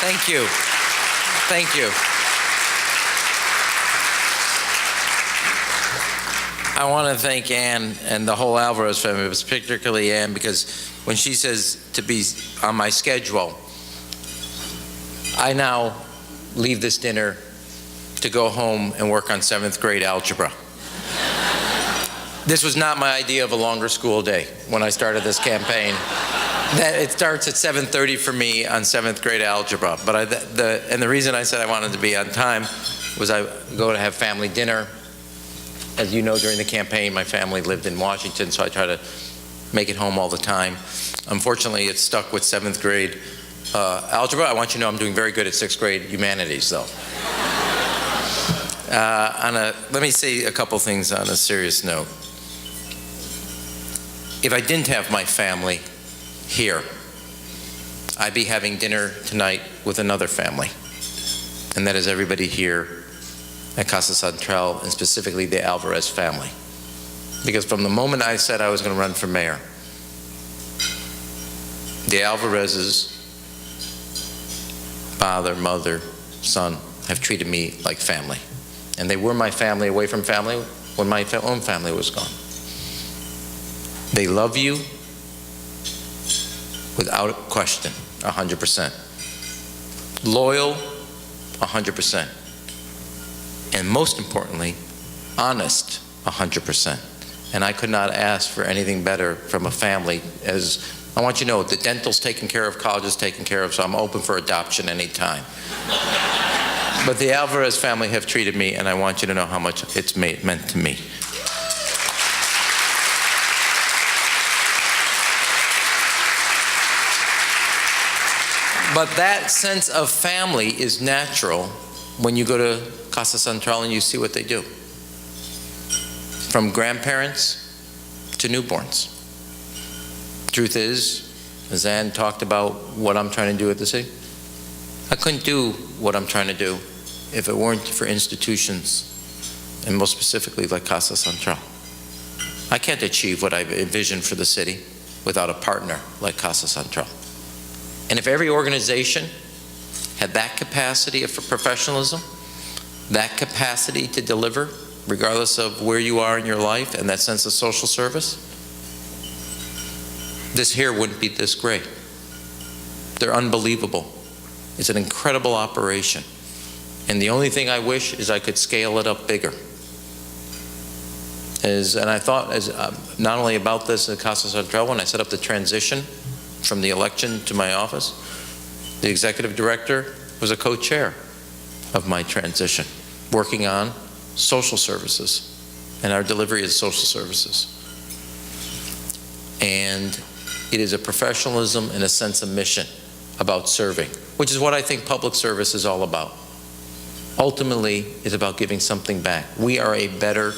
Thank you. Thank you. I want to thank Ann and the whole Alvarez family, but particularly Ann, because when she says to be on my schedule, I now leave this dinner to go home and work on 7th grade algebra. This was not my idea of a longer school day when I started this campaign. That it starts at 7:30 for me on 7th grade algebra. But the reason I said I wanted to be on time was I go to have family dinner. As you know, during the campaign, my family lived in Washington, so I try to make it home all the time. Unfortunately, it's stuck with 7th grade algebra. I want you to know I'm doing very good at 6th grade humanities, though. Let me say a couple things on a serious note. If I didn't have my family here, I'd be having dinner tonight with another family, and that is everybody here at Casa Central, and specifically the Alvarez family. Because from the moment I said I was going to run for mayor, the Alvarezes, father, mother, son, have treated me like family. And they were my family away from family when my own family was gone. They love you without question, 100%. Loyal, 100%. And most importantly, honest, 100%. And I could not ask for anything better from a family. As I want you to know, the dental's taken care of, college is taken care of, so I'm open for adoption anytime. But the Alvarez family have treated me, and I want you to know how much it's meant to me. But that sense of family is natural when you go to Casa Central and you see what they do. From grandparents to newborns. Truth is, as Ann talked about what I'm trying to do at the city, I couldn't do what I'm trying to do if it weren't for institutions, and most specifically like Casa Central. I can't achieve what I've envisioned for the city without a partner like Casa Central. And if every organization had that capacity for professionalism, that capacity to deliver, regardless of where you are in your life, and that sense of social service, this here wouldn't be this great. They're unbelievable. It's an incredible operation. And the only thing I wish is I could scale it up bigger. And I thought not only about this at Casa Central, when I set up the transition from the election to my office, the executive director was a co-chair of my transition, working on social services and our delivery of social services. And it is a professionalism and a sense of mission about serving, which is what I think public service is all about. Ultimately, it's about giving something back. We are a better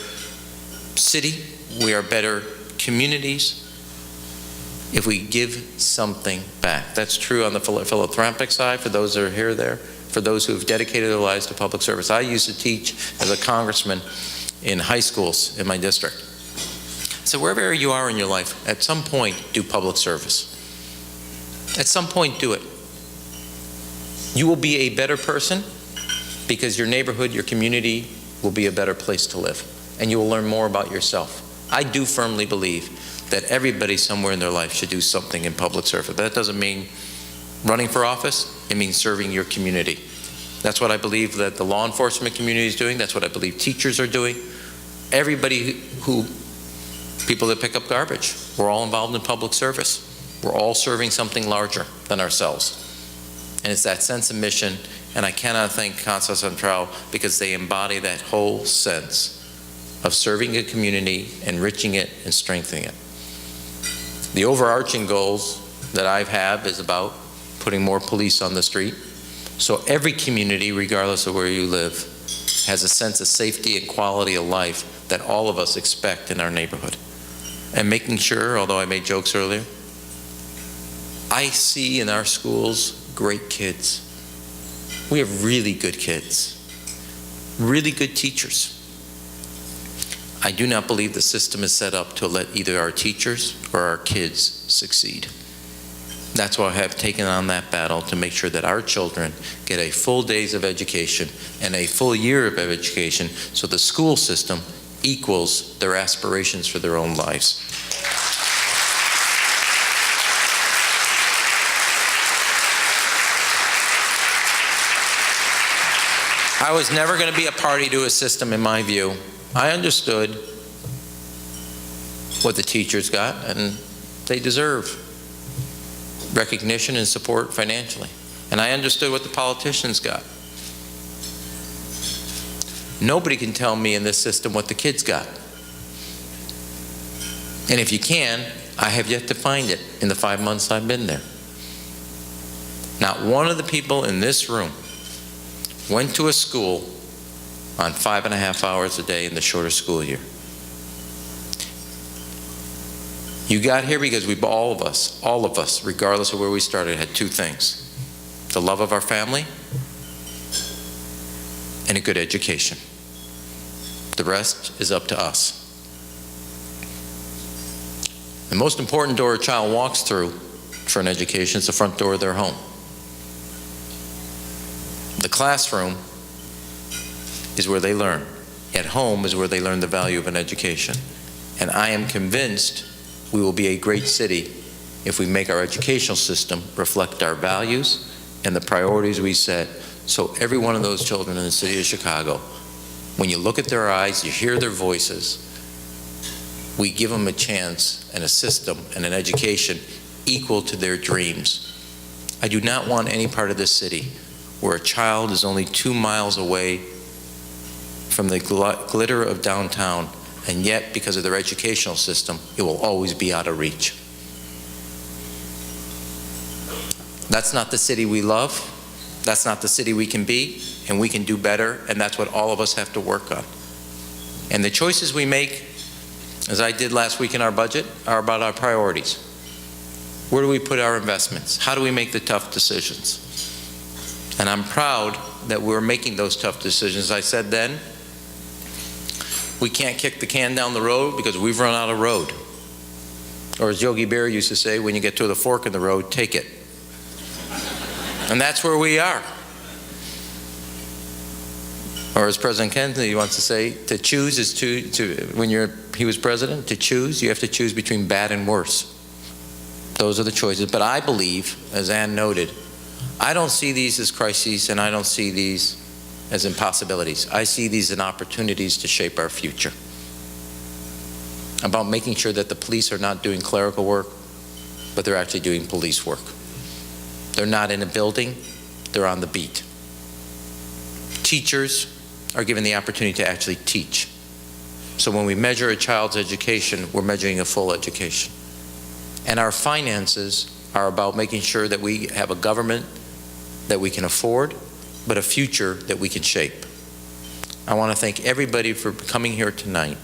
city, we are better communities if we give something back. That's true on the philanthropic side for those that are here or there, for those who have dedicated their lives to public service. I used to teach as a congressman in high schools in my district. So wherever you are in your life, at some point, do public service. At some point, do it. You will be a better person because your neighborhood, your community will be a better place to live. And you will learn more about yourself. I do firmly believe that everybody somewhere in their life should do something in public service. But that doesn't mean running for office. It means serving your community. That's what I believe that the law enforcement community is doing. That's what I believe teachers are doing. Everybody people that pick up garbage, we're all involved in public service. We're all serving something larger than ourselves. And it's that sense of mission, and I cannot thank Casa Central because they embody that whole sense of serving a community, enriching it, and strengthening it. The overarching goals that I have is about putting more police on the street. So every community, regardless of where you live, has a sense of safety and quality of life that all of us expect in our neighborhood. And making sure, although I made jokes earlier, I see in our schools great kids. We have really good kids, really good teachers. I do not believe the system is set up to let either our teachers or our kids succeed. That's why I have taken on that battle to make sure that our children get a full days of education and a full year of education so the school system equals their aspirations for their own lives. I was never going to be a party to a system, in my view. I understood what the teachers got, and they deserve recognition and support financially. And I understood what the politicians got. Nobody can tell me in this system what the kids got. And if you can, I have yet to find it in the 5 months I've been there. Not one of the people in this room went to a school on 5.5 hours a day in the shorter school year. You got here because all of us, regardless of where we started, had two things: the love of our family and a good education. The rest is up to us. The most important door a child walks through for an education is the front door of their home. The classroom is where they learn. At home is where they learn the value of an education. And I am convinced we will be a great city if we make our educational system reflect our values and the priorities we set. So every one of those children in the city of Chicago, when you look at their eyes, you hear their voices, we give them a chance and a system and an education equal to their dreams. I do not want any part of this city where a child is only 2 miles away from the glitter of downtown, and yet, because of their educational system, it will always be out of reach. That's not the city we love. That's not the city we can be, and we can do better, and that's what all of us have to work on. And the choices we make, as I did last week in our budget, are about our priorities. Where do we put our investments? How do we make the tough decisions? And I'm proud that we're making those tough decisions. I said then, we can't kick the can down the road because we've run out of road. Or as Yogi Berra used to say, when you get to the fork in the road, take it. And that's where we are. Or as President Kennedy wants to say, to choose is when he was president, to choose, you have to choose between bad and worse. Those are the choices. But I believe, as Ann noted, I don't see these as crises, and I don't see these as impossibilities. I see these as opportunities to shape our future. About making sure that the police are not doing clerical work, but they're actually doing police work. They're not in a building, they're on the beat. Teachers are given the opportunity to actually teach. So when we measure a child's education, we're measuring a full education. And our finances are about making sure that we have a government that we can afford, but a future that we can shape. I want to thank everybody for coming here tonight.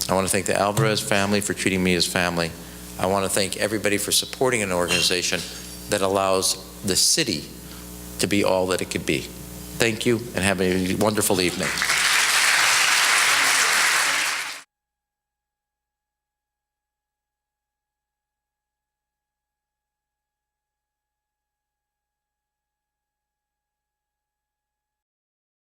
I want to thank the Alvarez family for treating me as family. I want to thank everybody for supporting an organization that allows the city to be all that it could be. Thank you, and have a wonderful evening.